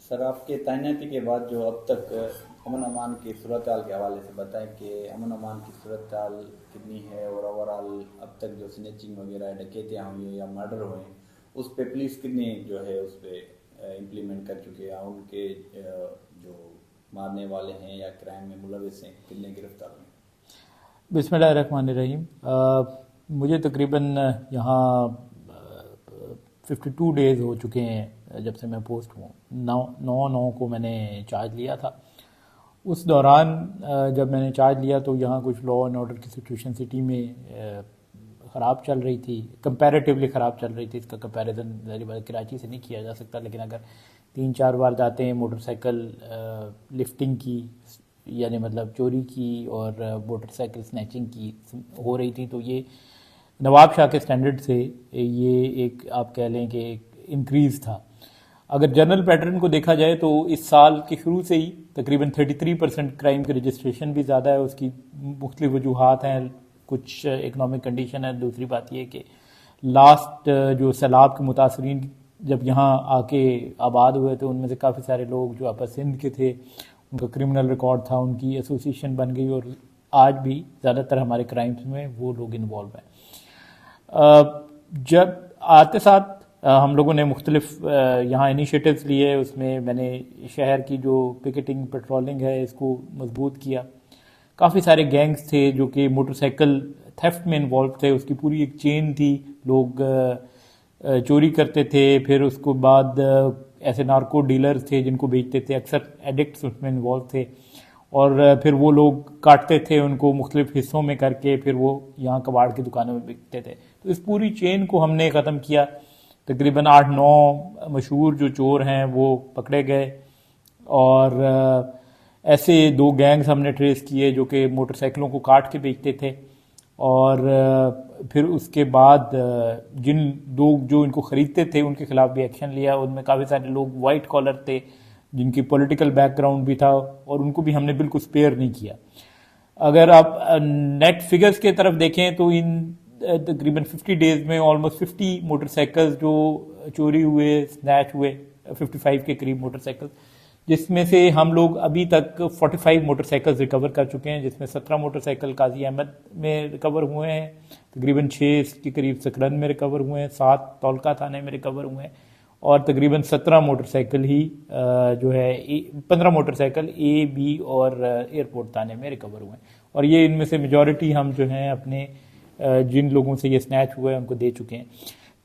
Sir, आपके तैनाती के बाद जो अब तक अमन अमान की सूरत हाल के हवाले से बताएं कि अमन अमान की सूरत हाल कितनी है, और ओवरऑल अब तक जो स्नैचिंग वगैरह डकैतियाँ हुई हैं या मर्डर हुए हैं उस पे पुलिस कितनी जो है उस पे इम्प्लीमेंट कर चुके हैं, उनके जो मारने वाले हैं या क्राइम में मुलविस हैं कितने गिरफ्तार हुए? बिस्मिल्लाहिर्रहमानिर्रहीम। मुझे तकरीबन यहाँ 52 डेज़ हो चुके हैं जब से मैं पोस्ट हुआ। 9/9 को मैंने चार्ज लिया था। उस दौरान जब मैंने चार्ज लिया तो यहाँ कुछ लॉ एंड ऑर्डर की सिचुएशन सिटी में ख़राब चल रही थी, कंपैरेटिवली ख़राब चल रही थी। इसका कंपैरिजन ज़ाहिर बात कराची से नहीं किया जा सकता, लेकिन अगर 3-4 बार जाते हैं मोटरसाइकिल लिफ्टिंग की, यानी मतलब चोरी की और मोटरसाइकिल स्नैचिंग की हो रही थी, तो ये नवाब शाह के स्टैंडर्ड से ये एक आप कह लें कि एक इंक्रीज़ था। अगर जनरल पैटर्न को देखा जाए तो इस साल के शुरू से ही तकरीबन 33% क्राइम की रजिस्ट्रेशन भी ज़्यादा है। उसकी मुख्तलिफ वजूहात हैं, कुछ इकनॉमिक कंडीशन है। दूसरी बात यह कि लास्ट जो सैलाब के मुतासरीन जब यहाँ आके आबाद हुए थे उनमें से काफ़ी सारे लोग जो आपस सिंध के थे, उनका क्रिमिनल रिकॉर्ड था, उनकी एसोसिएशन बन गई और आज भी ज़्यादातर हमारे क्राइम्स में वो लोग इन्वॉल्व हैं। जब आते साथ हम लोगों ने मुख्तलिफ यहाँ इनिशिएटिव्स लिए, उसमें मैंने शहर की जो पिकेटिंग पेट्रोलिंग है इसको मजबूत किया। काफ़ी सारे गैंग्स थे जो कि मोटरसाइकिल थेफ्ट में इन्वॉल्व थे, उसकी पूरी एक चेन थी। लोग चोरी करते थे, फिर उसको बाद ऐसे नार्को डीलर्स थे जिनको बेचते थे, अक्सर एडिक्ट्स उसमें इन्वॉल्व थे, और फिर वो लोग काटते थे उनको मुख्तलिफ हिस्सों में करके, फिर वो यहाँ कबाड़ की दुकानों में बिकते थे। तो इस पूरी चेन को हमने ख़त्म किया। तकरीबन 8-9 मशहूर जो चोर हैं वो पकड़े गए, और ऐसे 2 गैंग्स हमने ट्रेस किए जो कि मोटरसाइकिलों को काट के बेचते थे। और फिर उसके बाद जिन लोग जो इनको ख़रीदते थे उनके खिलाफ भी एक्शन लिया। उनमें काफ़ी सारे लोग वाइट कॉलर थे जिनकी पॉलिटिकल बैकग्राउंड भी था, और उनको भी हमने बिल्कुल स्पेयर नहीं किया। अगर आप नेट फिगर्स के तरफ देखें तो इन तकरीबन 50 डेज़ में ऑलमोस्ट 50 मोटरसाइकिल्स जो चोरी हुए, स्नैच हुए, 55 के करीब मोटरसाइकिल, जिसमें से हम लोग अभी तक 45 मोटरसाइकिल्स रिकवर कर चुके हैं, जिसमें 17 मोटरसाइकिल काजी अहमद में रिकवर हुए हैं, तकरीबन 6 के करीब सकरन में रिकवर हुए हैं, 7 तौलका थाने में रिकवर हुए हैं, और तकरीबन 17 मोटरसाइकिल ही जो है 15 मोटरसाइकिल ए, बी और एयरपोर्ट थाने में रिकवर हुए हैं। और ये इनमें से मेजॉरिटी हम जो हैं अपने जिन लोगों से ये स्नैच हुए हैं उनको दे चुके हैं।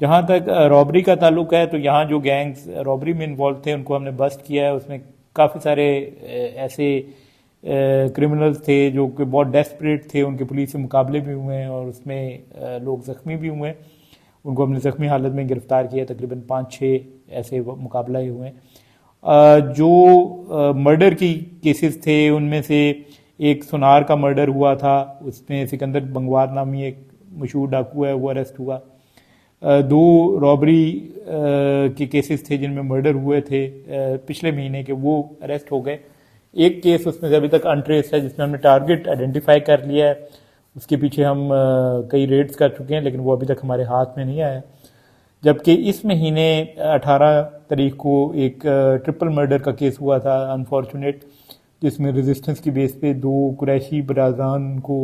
जहाँ तक रॉबरी का ताल्लुक है तो यहाँ जो गैंग्स रॉबरी में इन्वॉल्व थे उनको हमने बस्ट किया है। उसमें काफ़ी सारे ऐसे क्रिमिनल्स थे जो कि बहुत डेस्परेट थे, उनके पुलिस से मुकाबले भी हुए हैं और उसमें लोग ज़ख्मी भी हुए हैं। उनको हमने ज़ख्मी हालत में गिरफ़्तार किया। तकरीबन 5-6 ऐसे मुकाबला ही हुए हैं। जो मर्डर की केसेस थे उनमें से एक सुनार का मर्डर हुआ था, उसमें सिकंदर बंगवार नामी एक मशहूर डाकू है वो अरेस्ट हुआ। 2 रॉबरी के केसेस थे जिनमें मर्डर हुए थे पिछले महीने के, वो अरेस्ट हो गए। एक केस उसमें से अभी तक अनट्रेस है जिसमें हमने टारगेट आइडेंटिफाई कर लिया है, उसके पीछे हम कई रेड्स कर चुके हैं, लेकिन वो अभी तक हमारे हाथ में नहीं आया। जबकि इस महीने 18 तारीख को एक ट्रिपल मर्डर का केस हुआ था अनफॉर्चुनेट, जिसमें रेजिस्टेंस की बेस पे 2 कुरैशी बराजान को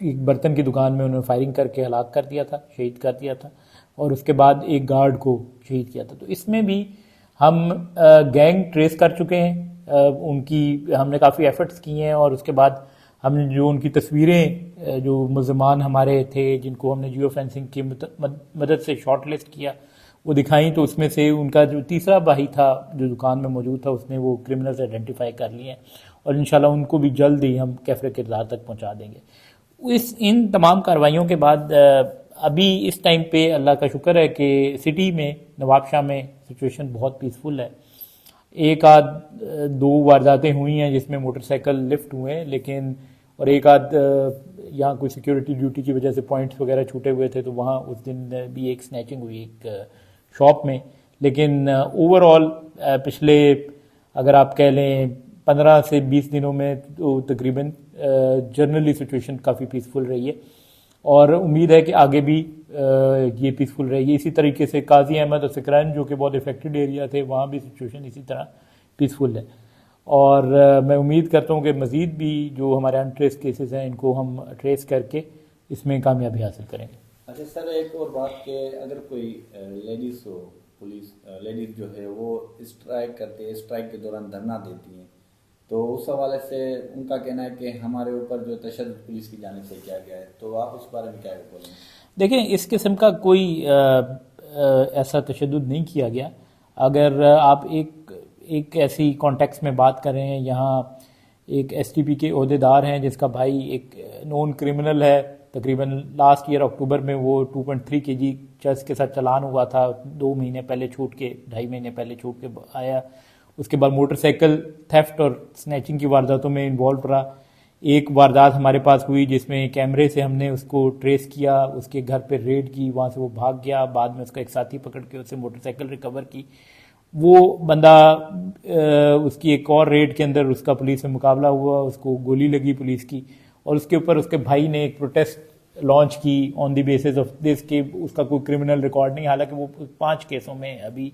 एक बर्तन की दुकान में उन्होंने फायरिंग करके हलाक कर दिया था, शहीद कर दिया था, और उसके बाद एक गार्ड को शहीद किया था। तो इसमें भी हम गैंग ट्रेस कर चुके हैं, उनकी हमने काफ़ी एफर्ट्स किए हैं, और उसके बाद हमने जो उनकी तस्वीरें जो मुलज़मान हमारे थे जिनको हमने जियो फेंसिंग की मदद से शॉर्ट लिस्ट किया वो दिखाई, तो उसमें से उनका जो तीसरा भाई था जो दुकान में मौजूद था उसने वो क्रिमिनल्स आइडेंटिफाई कर लिए हैं, और इंशाल्लाह उनको भी जल्द ही हम कैफरे किरदार तक पहुंचा देंगे। इन तमाम कार्रवाइयों के बाद अभी इस टाइम पे अल्लाह का शुक्र है कि सिटी में नवाब शाह में सिचुएशन बहुत पीसफुल है। एक आध 2 वारदातें हुई हैं जिसमें मोटरसाइकिल लिफ्ट हुए हैं, लेकिन और एक आध यहाँ कोई सिक्योरिटी ड्यूटी की वजह से पॉइंट्स वगैरह छूटे हुए थे, तो वहाँ उस दिन भी एक स्नैचिंग हुई एक शॉप में। लेकिन ओवरऑल पिछले अगर आप कह लें 15 से 20 दिनों में तो तकरीबन जनरली सिचुएशन काफ़ी पीसफुल रही है। और उम्मीद है कि आगे भी ये पीसफुल रहेगी। इसी तरीके से काजी अहमद और सिकरन जो कि बहुत इफेक्टेड एरिया थे, वहाँ भी सिचुएशन इसी तरह पीसफुल है। और मैं उम्मीद करता हूँ कि मज़ीद भी जो हमारे अनट्रेस केसेस हैं इनको हम ट्रेस करके इसमें कामयाबी हासिल करेंगे। अच्छा सर, एक और बात कि अगर कोई लेडीज़ हो, पुलिस लेडीज़ जो है वो स्ट्राइक करते हैं, स्ट्राइक के दौरान धरना देती हैं, तो उस हवाले से उनका कहना है कि हमारे ऊपर जो तशद्दुद पुलिस की जानिब से किया गया है, तो आप उस बारे में क्या बोलेंगे? देखें, इस किस्म का कोई ऐसा तशद्दुद नहीं किया गया। अगर आप एक ऐसी कॉन्टेक्स्ट में बात कर रहे हैं, यहाँ एक एसटीपी के ओहदेदार हैं जिसका भाई एक नॉन क्रिमिनल है, तकरीबन लास्ट ईयर अक्टूबर में वो 2.3 kg चर्च के साथ चालान हुआ था, 2 महीने पहले छूट के, 2.5 महीने पहले छूट के आया। उसके बाद मोटरसाइकिल थेफ्ट और स्नैचिंग की वारदातों में इन्वॉल्व रहा। एक वारदात हमारे पास हुई जिसमें कैमरे से हमने उसको ट्रेस किया, उसके घर पे रेड की, वहाँ से वो भाग गया, बाद में उसका एक साथी पकड़ के उससे मोटरसाइकिल रिकवर की। वो बंदा उसकी एक और रेड के अंदर उसका पुलिस से मुकाबला हुआ, उसको गोली लगी पुलिस की, और उसके ऊपर उसके भाई ने एक प्रोटेस्ट लॉन्च की on the basis of this कि उसका कोई क्रिमिनल रिकॉर्ड नहीं। हालांकि वो 5 केसों में अभी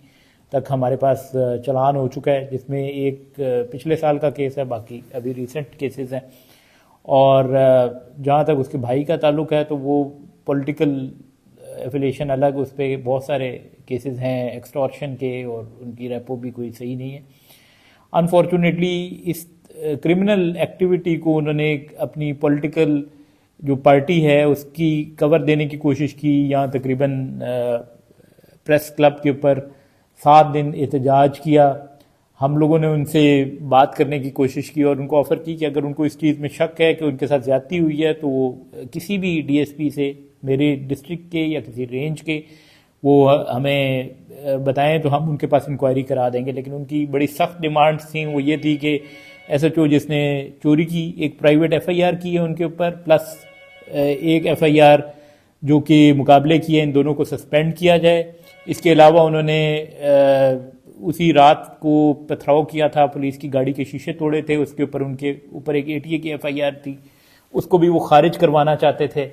तक हमारे पास चालान हो चुका है, जिसमें एक पिछले साल का केस है, बाकी अभी रिसेंट केसेस हैं। और जहाँ तक उसके भाई का ताल्लुक है तो वो पॉलिटिकल एफिलिएशन अलग, उस पर बहुत सारे केसेस हैं एक्सटॉर्शन के, और उनकी रेपो भी कोई सही नहीं है। अनफॉर्चुनेटली इस क्रिमिनल एक्टिविटी को उन्होंने अपनी पॉलिटिकल जो पार्टी है उसकी कवर देने की कोशिश की। यहाँ तकरीबन प्रेस क्लब के ऊपर 7 दिन एहतजाज किया। हम लोगों ने उनसे बात करने की कोशिश की और उनको ऑफ़र की कि अगर उनको इस चीज़ में शक है कि उनके साथ ज़्यादती हुई है तो वो किसी भी डीएसपी से, मेरे डिस्ट्रिक्ट के या किसी रेंज के, वो हमें बताएं तो हम उनके पास इंक्वायरी करा देंगे। लेकिन उनकी बड़ी सख्त डिमांड्स थी, वो ये थी कि एसएचओ जिसने चोरी की एक प्राइवेट एफआईआर की है उनके ऊपर, प्लस एक एफआईआर जो कि मुकाबले की है, इन दोनों को सस्पेंड किया जाए। इसके अलावा उन्होंने उसी रात को पथराव किया था, पुलिस की गाड़ी के शीशे तोड़े थे, उसके ऊपर उनके ऊपर एक एटीए की एफआईआर थी, उसको भी वो खारिज करवाना चाहते थे।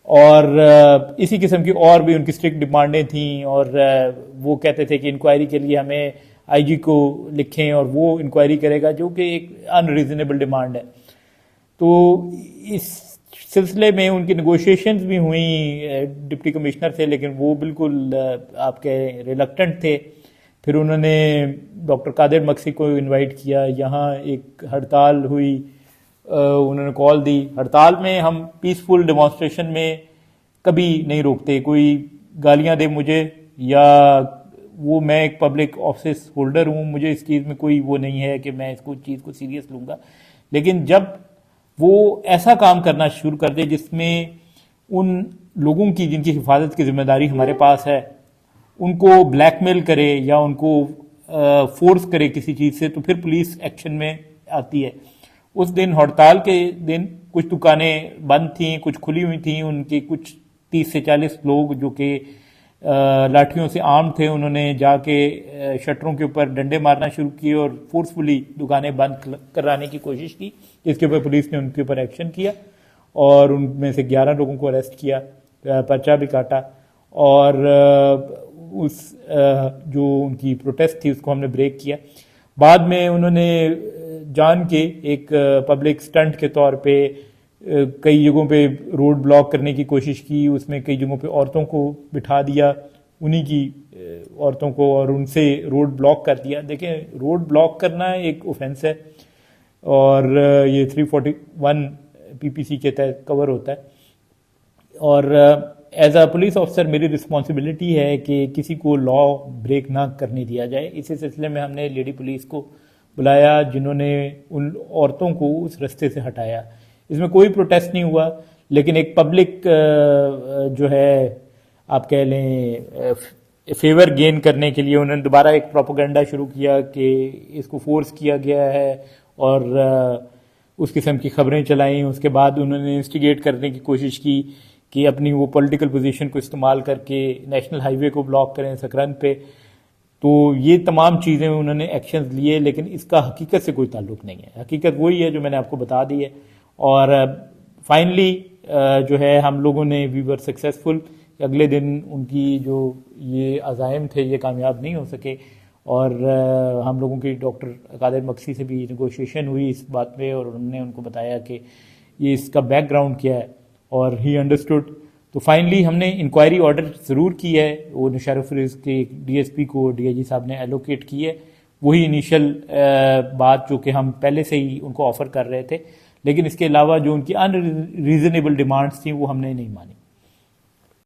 और इसी किस्म की और भी उनकी स्ट्रिक्ट डिमांडें थीं, और वो कहते थे कि इंक्वायरी के लिए हमें आईजी को लिखें और वो इंक्वायरी करेगा, जो कि एक अनरीजनेबल डिमांड है। तो इस सिलसिले में उनकी नेगोशिएशंस भी हुई डिप्टी कमिश्नर से, लेकिन वो बिल्कुल आपके रिलक्टेंट थे। फिर उन्होंने डॉक्टर कादिर मक्सी को इनवाइट किया, यहाँ एक हड़ताल हुई, उन्होंने कॉल दी। हड़ताल में हम पीसफुल डेमोन्स्ट्रेशन में कभी नहीं रोकते, कोई गालियां दे मुझे या वो, मैं एक पब्लिक ऑफिस होल्डर हूँ, मुझे इस चीज़ में कोई वो नहीं है कि मैं इसको चीज़ को सीरियस लूँगा। लेकिन जब वो ऐसा काम करना शुरू कर दे जिसमें उन लोगों की जिनकी हिफाजत की जिम्मेदारी हमारे पास है, उनको ब्लैकमेल करे या उनको फोर्स करे किसी चीज़ से, तो फिर पुलिस एक्शन में आती है। उस दिन हड़ताल के दिन कुछ दुकानें बंद थीं, कुछ खुली हुई थीं, उनके कुछ 30 से 40 लोग जो कि लाठियों से आर्म थे, उन्होंने जाके शटरों के ऊपर डंडे मारना शुरू किए और फोर्सफुली दुकानें बंद कराने की कोशिश की, जिसके ऊपर पुलिस ने उनके ऊपर एक्शन किया और उनमें से 11 लोगों को अरेस्ट किया, पर्चा भी काटा, और उस जो उनकी प्रोटेस्ट थी उसको हमने ब्रेक किया। बाद में उन्होंने जान के एक पब्लिक स्टंट के तौर पे कई जगहों पे रोड ब्लॉक करने की कोशिश की, उसमें कई जगहों पे औरतों को बिठा दिया, उन्हीं की औरतों को, और उनसे रोड ब्लॉक कर दिया। देखें, रोड ब्लॉक करना एक ऑफेंस है और ये 341 पीपीसी के तहत कवर होता है, और एज अ पुलिस ऑफिसर मेरी रिस्पॉन्सिबिलिटी है कि किसी को लॉ ब्रेक ना करने दिया जाए। इसी सिलसिले में हमने लेडी पुलिस को बुलाया जिन्होंने उन औरतों को उस रास्ते से हटाया। इसमें कोई प्रोटेस्ट नहीं हुआ, लेकिन एक पब्लिक जो है आप कह लें फेवर गेन करने के लिए उन्होंने दोबारा एक प्रोपेगेंडा शुरू किया कि इसको फोर्स किया गया है और उस किस्म की खबरें चलाई। उसके बाद उन्होंने इंस्टिगेट करने की कोशिश की कि अपनी वो पॉलिटिकल पोजीशन को इस्तेमाल करके नेशनल हाईवे को ब्लॉक करें सकरन पे। तो ये तमाम चीज़ें उन्होंने एक्शंस लिए, लेकिन इसका हकीकत से कोई ताल्लुक नहीं है। हकीकत वही है जो मैंने आपको बता दी है। और फाइनली जो है हम लोगों ने वी वर सक्सेसफुल। अगले दिन उनकी जो ये अज़ाइम थे ये कामयाब नहीं हो सके और हम लोगों की डॉक्टर कादिर मक्सी से भी नेगोशिएशन हुई इस बात पे और उन्होंने उनको बताया कि ये इसका बैकग्राउंड क्या है और ही अंडरस्टूड। तो फाइनली हमने इंक्वायरी ऑर्डर ज़रूर की है, वो निशारुफरीज के डीएसपी को डीआईजी साहब ने एलोकेट की है। वही इनिशियल बात जो कि हम पहले से ही उनको ऑफ़र कर रहे थे, लेकिन इसके अलावा जो उनकी अनरीजनेबल डिमांड्स थी वो हमने नहीं मानी।